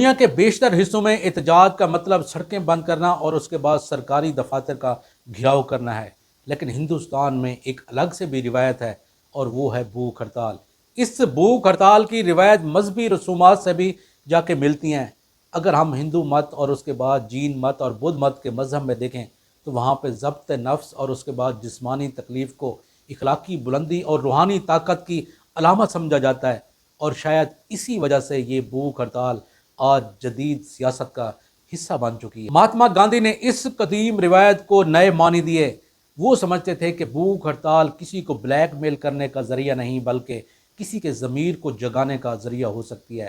دنیا کے بیشتر حصوں میں احتجاج کا مطلب سڑکیں بند کرنا اور اس کے بعد سرکاری دفاتر کا گھیراؤ کرنا ہے، لیکن ہندوستان میں ایک الگ سے بھی روایت ہے اور وہ ہے بھوک ہڑتال۔ اس بھوک ہڑتال کی روایت مذہبی رسومات سے بھی جا کے ملتی ہیں۔ اگر ہم ہندو مت اور اس کے بعد جین مت اور بدھ مت کے مذہب میں دیکھیں تو وہاں پہ ضبط نفس اور اس کے بعد جسمانی تکلیف کو اخلاقی بلندی اور روحانی طاقت کی علامت سمجھا جاتا ہے، اور شاید اسی وجہ سے یہ بھوک ہڑتال آج جدید سیاست کا حصہ بن چکی ہے۔ مہاتما گاندھی نے اس قدیم روایت کو نئے معنی دیے۔ وہ سمجھتے تھے کہ بھوک ہڑتال کسی کو بلیک میل کرنے کا ذریعہ نہیں بلکہ کسی کے ضمیر کو جگانے کا ذریعہ ہو سکتی ہے۔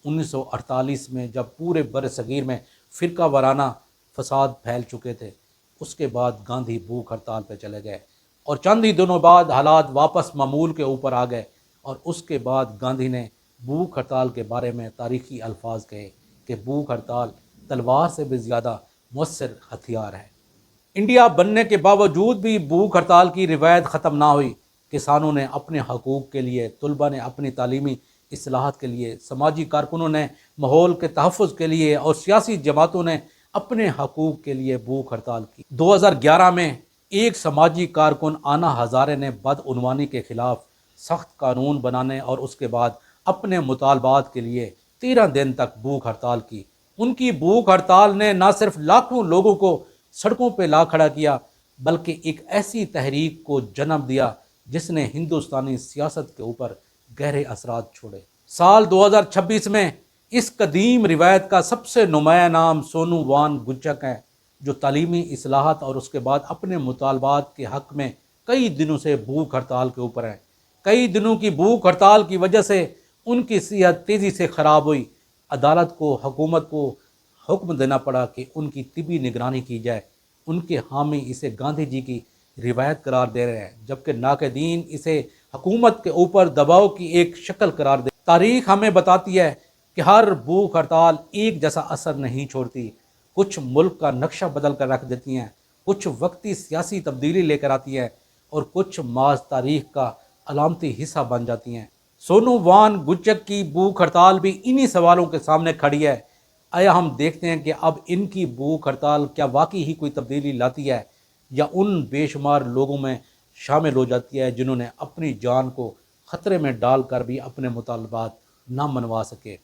1948 میں جب پورے بر صغیر میں فرقہ وارانہ فساد پھیل چکے تھے، اس کے بعد گاندھی بھوک ہڑتال پہ چلے گئے اور چند ہی دنوں بعد حالات واپس معمول کے اوپر آ گئے، اور اس کے بعد گاندھی نے بھوک ہڑتال کے بارے میں تاریخی الفاظ کہے کہ بھوک ہڑتال تلوار سے بھی زیادہ مؤثر ہتھیار ہے۔ انڈیا بننے کے باوجود بھی بھوک ہڑتال کی روایت ختم نہ ہوئی۔ کسانوں نے اپنے حقوق کے لیے، طلباء نے اپنی تعلیمی اصلاحات کے لیے، سماجی کارکنوں نے ماحول کے تحفظ کے لیے اور سیاسی جماعتوں نے اپنے حقوق کے لیے بھوک ہڑتال کی۔ 2011 میں ایک سماجی کارکن آنا ہزارے نے بدعنوانی کے خلاف سخت قانون بنانے اور اس کے بعد اپنے مطالبات کے لیے 13 دن تک بھوک ہڑتال کی۔ ان کی بھوک ہڑتال نے نہ صرف لاکھوں لوگوں کو سڑکوں پہ لا کھڑا کیا بلکہ ایک ایسی تحریک کو جنم دیا جس نے ہندوستانی سیاست کے اوپر گہرے اثرات چھوڑے۔ سال 2026 میں اس قدیم روایت کا سب سے نمایاں نام سونو وان گچک ہے، جو تعلیمی اصلاحات اور اس کے بعد اپنے مطالبات کے حق میں کئی دنوں سے بھوک ہڑتال کے اوپر ہیں۔ کئی دنوں کی بھوک ہڑتال کی وجہ سے ان کی صحت تیزی سے خراب ہوئی۔ عدالت کو، حکومت کو حکم دینا پڑا کہ ان کی طبی نگرانی کی جائے۔ ان کے حامی اسے گاندھی جی کی روایت قرار دے رہے ہیں، جبکہ ناقدین اسے حکومت کے اوپر دباؤ کی ایک شکل قرار دے۔ تاریخ ہمیں بتاتی ہے کہ ہر بھوک ہڑتال ایک جیسا اثر نہیں چھوڑتی۔ کچھ ملک کا نقشہ بدل کر رکھ دیتی ہیں، کچھ وقتی سیاسی تبدیلی لے کر آتی ہیں اور کچھ محض تاریخ کا علامتی حصہ بن جاتی ہیں۔ سونو وان گچک کی بھوک ہڑتال بھی انہی سوالوں کے سامنے کھڑی ہے۔ آیا ہم دیکھتے ہیں کہ اب ان کی بھوک ہڑتال کیا واقعی ہی کوئی تبدیلی لاتی ہے یا ان بے شمار لوگوں میں شامل ہو جاتی ہے جنہوں نے اپنی جان کو خطرے میں ڈال کر بھی اپنے مطالبات نہ منوا سکے۔